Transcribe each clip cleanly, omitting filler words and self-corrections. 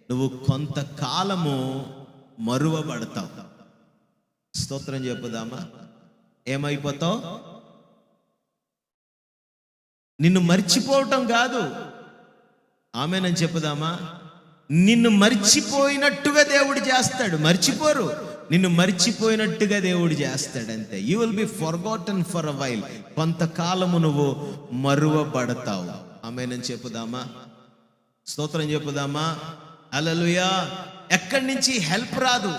నువ్వు కొంతకాలము మరువబడతావు. స్తోత్రం చెప్పుదామా? ఏమైపోతావు? నిన్ను మర్చిపోవటం కాదు, ఆమేనని చెప్పుదామా? నిన్ను మర్చిపోయినట్టుగా దేవుడు చేస్తాడు. మర్చిపోరు, నిన్ను మర్చిపోయినట్టుగా దేవుడు చేస్తాడంతే. You will be forgotten for a while. కొంతకాలము నువ్వు మరువబడతావు. ఆమేనని చెప్పుదామా? స్తోత్రం చెప్పుదామా? హల్లెలూయా. ఎక్కడి నుంచి హెల్ప్ రాదు.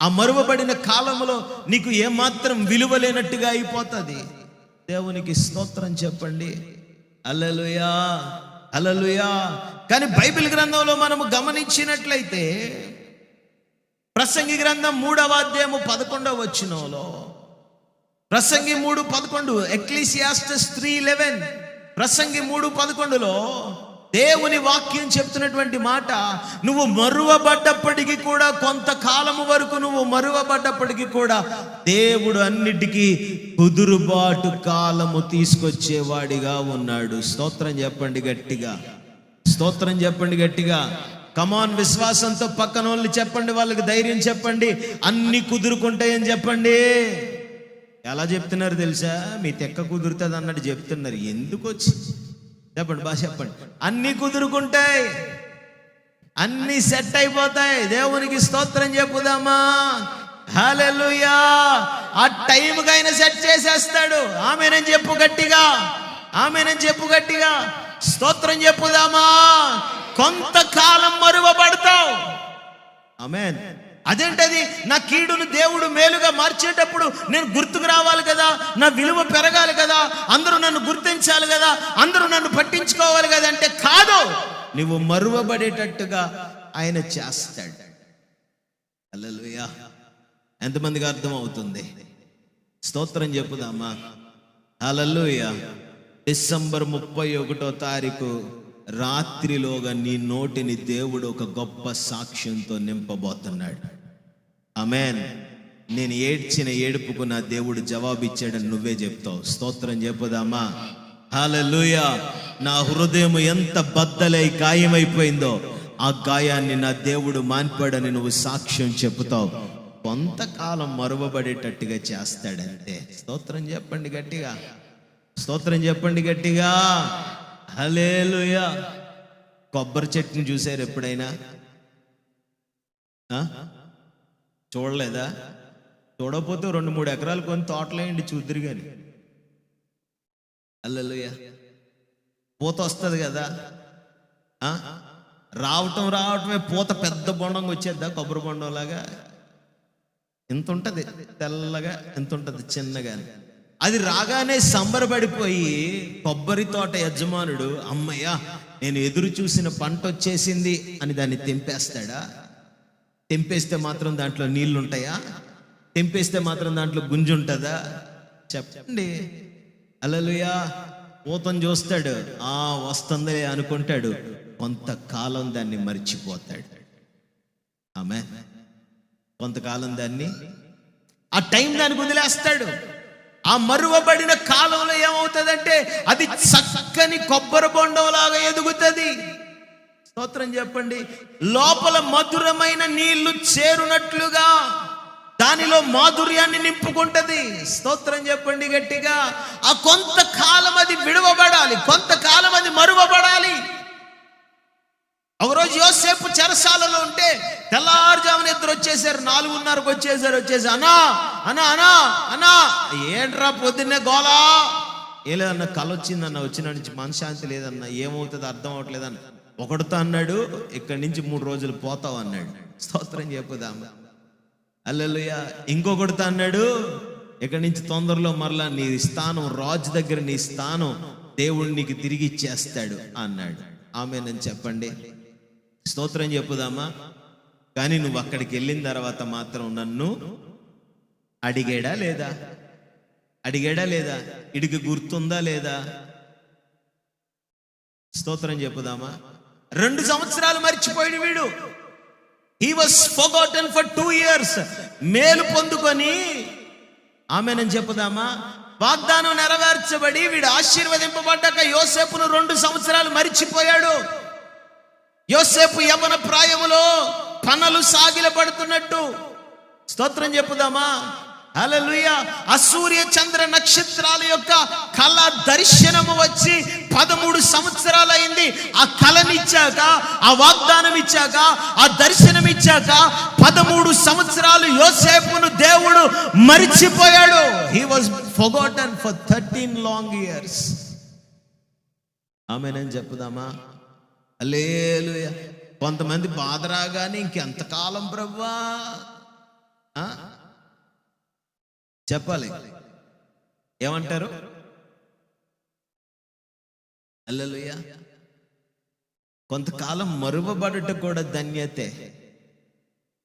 ఆ మరువబడిన కాలంలో నీకు ఏమాత్రం విలువ లేనట్టుగా అయిపోతుంది. దేవునికి స్తోత్రం చెప్పండి. హల్లెలూయా, హల్లెలూయా. కానీ బైబిల్ గ్రంథంలో మనము గమనించినట్లయితే ప్రసంగి గ్రంథం 3వ అధ్యాయము 11వ వచనంలో, ప్రసంగి 3:11, ఎక్లీసియాస్టస్ 3:11, ప్రసంగి 3:11లో దేవుని వాక్యం చెప్తున్నటువంటి మాట, నువ్వు మరువబడ్డప్పటికీ కూడా, కొంతకాలము వరకు నువ్వు మరువబడ్డప్పటికీ కూడా దేవుడు అన్నిటికీ కుదురుబాటు కాలము తీసుకొచ్చేవాడిగా ఉన్నాడు. స్తోత్రం చెప్పండి గట్టిగా, స్తోత్రం చెప్పండి గట్టిగా. కమాన్, విశ్వాసంతో పక్కన వాళ్ళు చెప్పండి, వాళ్ళకి ధైర్యం చెప్పండి, అన్ని కుదురుకుంటాయని చెప్పండి. ఎలా చెప్తున్నారు తెలుసా? మీ తెక్క కుదురుతుంది అన్నట్టు చెప్తున్నారు. ఎందుకు వచ్చి చెప్పండి, బాగా చెప్పండి. అన్ని కుదురుకుంటాయి, అన్ని సెట్ అయిపోతాయి. దేవునికి స్తోత్రం చెప్పుదామా? హల్లెలూయా. ఆ టైంకైనా సెట్ చేసేస్తాడు. ఆమేనని చెప్పు గట్టిగా, ఆమేనని చెప్పు గట్టిగా. స్తోత్రం చెప్పుదామా? కొంతకాలం మరువబడతావు. ఆమేన్. అదేంటది? నా కీడును దేవుడు మేలుగా మార్చేటప్పుడు నేను గుర్తుకు రావాలి కదా, నా విలువ పెరగాలి కదా, అందరూ నన్ను గుర్తించాలి కదా, అందరూ నన్ను పట్టించుకోవాలి కదా అంటే కాదు, నువ్వు మరువబడేటట్టుగా ఆయన చేస్తాడు. హల్లెలూయా. ఎంతమందికి అర్థం అవుతుంది? స్తోత్రం చెప్పుదామా? హల్లెలూయా. డిసెంబర్ 31వ తారీఖు రాత్రిలోగా నీ నోటిని దేవుడు ఒక గొప్ప సాక్ష్యంతో నింపబోతున్నాడు. ఆమేన్. నేను ఏడ్చిన ఏడుపుకు నా దేవుడు జవాబిచ్చాడని నువ్వే చెప్తావు. స్తోత్రం చెప్పుదామా? హల్లెలూయా. నా హృదయం ఎంత బద్దలై గాయమైపోయిందో ఆ గాయాన్ని నా దేవుడు మాన్పాడని నువ్వు సాక్ష్యం చెప్పుతావు. కొంతకాలం మరువబడేటట్టుగా చేస్తాడంతే. స్తోత్రం చెప్పండి గట్టిగా, స్తోత్రం చెప్పండి గట్టిగా. హల్లెలూయా. కొబ్బరి చెట్టుని చూసారు ఎప్పుడైనా? చూడలేదా? చూడకపోతే 2-3 ఎకరాలు కొని తోటలేయండి, చూద్దరు కానీ. హల్లెలూయా. పూత వస్తుంది కదా, రావటమే పూత పెద్ద బొండంగా వచ్చేద్దా? కొబ్బరి బొండం లాగా ఎంత ఉంటుంది, తెల్లగా ఎంత ఉంటుంది, చిన్నగా. అది రాగానే సంబరపడిపోయి కొబ్బరి తోట యజమానుడు, అమ్మయ్యా నేను ఎదురు చూసిన పంట వచ్చేసింది అని దాన్ని తెంపేస్తాడా? తెంపేస్తే మాత్రం దాంట్లో నీళ్లు ఉంటాయా? తెంపేస్తే మాత్రం దాంట్లో గుంజు ఉంటుందా? చెప్పండి. హల్లెలూయా. పూతను చూస్తాడు, వస్తుంది అనుకుంటాడు, కొంతకాలం దాన్ని మర్చిపోతాడు. ఆమె కొంతకాలం దాన్ని, ఆ టైం దానికి వదిలేస్తాడు. ఆ మరువబడిన కాలంలో ఏమవుతుందంటే అది చక్కని కొబ్బరి బొండంలాగా ఎదుగుతుంది. స్తోత్రం చెప్పండి. లోపల మధురమైన నీళ్లు చేరునట్లుగా దానిలో మాధుర్యాన్ని నింపుకుంటది. స్తోత్రం చెప్పండి గట్టిగా. ఆ కొంతకాలం అది విడవబడాలి, కొంతకాలం అది మరువబడాలి. ఒకరోజు యోసేపు చెరసాలలో ఉంటే తెల్లారుజామున ఇద్దరు వచ్చేసారు, 4:30కు వచ్చేసి అన్నా అన్నా అన్నా అన్నా ఏంట్రా పొద్దున్నే గోలా? ఏలేదన్న, కళ వచ్చిందన్న, వచ్చిన నుంచి మనశ్శాంతి లేదన్న, ఏమవుతుందో అర్థం అవట్లేదన్న. ఒకటితో అన్నాడు, ఇక్కడి నుంచి 3 రోజులు పోతావు అన్నాడు. స్తోత్రం చెప్పుదామా? హల్లెలూయా. ఇంకొకటితో అన్నాడు, ఇక్కడి నుంచి తొందరలో మరలా నీ స్థానం, రాజు దగ్గర నీ స్థానం దేవుడు నీకు తిరిగి ఇచ్చేస్తాడు అన్నాడు. ఆమేనని చెప్పండి. స్తోత్రం చెప్పుదామా? కానీ నువ్వు అక్కడికి వెళ్ళిన తర్వాత మాత్రం నన్ను అడిగాడా లేదా? అడిగాడా లేదా? ఇడికి గుర్తుందా లేదా? స్తోత్రం చెప్పుదామా? 2 సంవత్సరాలు మర్చిపోయిన వీడు, he was forgotten for 2 years. మేలు పొందుకొని, ఆమేనని చెప్పుదామా? వాగ్దానం నెరవేర్చబడి వీడు ఆశీర్వదింపబడ్డాక యోసేపును 2 సంవత్సరాలు మరిచిపోయాడు. యోసేపు యవన ప్రాయములో పనలు సాగిలపడుతున్నట్టు. స్తోత్రం చెప్పుదామా? హల్లెలూయా. ఆ సూర్య చంద్ర నక్షత్రాల యొక్క కళ దర్శనము వచ్చి 13 సంవత్సరాలైంది. ఆ కళనిచ్చాక, ఆ వాగ్దానం ఇచ్చాక, ఆ దర్శనం ఇచ్చాక 13 సంవత్సరాలు యోసేపును దేవుడు మరిచిపోయాడు. He was forgotten for 13 long years. ఆమేనని చెప్పుదామా? హల్లెలూయా. కొంతమంది బాధ రాగానే ఇంకెంతకాలం ప్రభువా చెప్పాలి, ఏమంటారు? హల్లెలూయా. కొంతకాలం మరువబడుట కూడా ధన్యతే.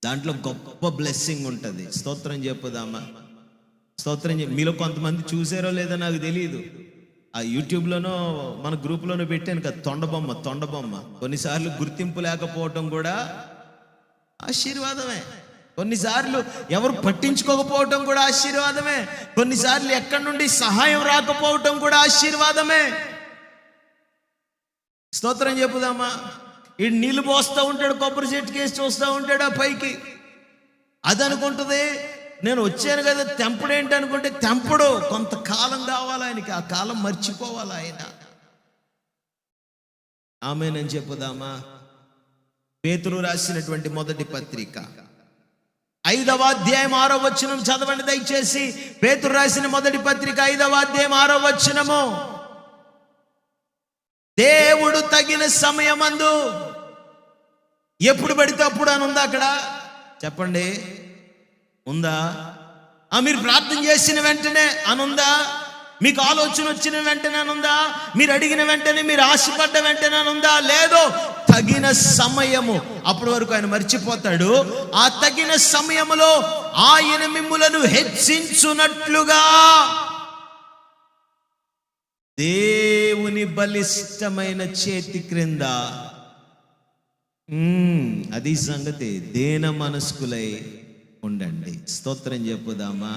దాంట్లో గొప్ప బ్లెస్సింగ్ ఉంటుంది. స్తోత్రం చెప్పుదామా? స్తోత్రం మీలో కొంతమంది చూసారో లేదో నాకు తెలియదు. ఆ యూట్యూబ్లోనో మన గ్రూప్లోనో పెట్టాను కదా, తొండబొమ్మ. కొన్నిసార్లు గుర్తింపు లేకపోవటం కూడా ఆశీర్వాదమే. కొన్నిసార్లు ఎవరు పట్టించుకోకపోవటం కూడా ఆశీర్వాదమే. కొన్నిసార్లు ఎక్కడి నుండి సహాయం రాకపోవటం కూడా ఆశీర్వాదమే. స్తోత్రం చెప్పుదామా? ఈ నీళ్లు పోస్తూ ఉంటాడు, కొబ్బరి చెట్టు కేసి చూస్తూ ఉంటాడు ఆ పైకి. అది అనుకుంటుంది నేను వచ్చాను కదా, తెంపుడు ఏంటి అనుకుంటే తెంపుడు. కొంతకాలం కావాలి ఆయనకి, ఆ కాలం మర్చిపోవాలి ఆయన. ఆమేనని చెప్పుదామా? పేతురు రాసినటువంటి మొదటి పత్రిక 5వ అధ్యాయం 6వ వచనం చదవండి దయచేసి. పేతురు రాసిన మొదటి పత్రిక 5వ అధ్యాయం 6వ వచనము. దేవుడు తగిన సమయమందు, ఎప్పుడు పడితే అప్పుడు అని ఉందా అక్కడ? చెప్పండి, ఉందా? మీరు ప్రార్థన చేసిన వెంటనే అనుందా? మీకు ఆలోచన వచ్చిన వెంటనే అనుందా? మీరు అడిగిన వెంటనే, మీరు ఆశపడ్డ వెంటనే అనుందా? లేదో తగిన సమయము. అప్పటి వరకు ఆయన మర్చిపోతాడు. ఆ తగిన సమయములో ఆయన మిమ్ములను హెచ్చించునట్లుగా దేవుని బలిష్టమైన చేతి క్రింద, అది సంగతి, దేన మనస్కులై ఉండండి. స్తోత్రం చెప్పుదామా?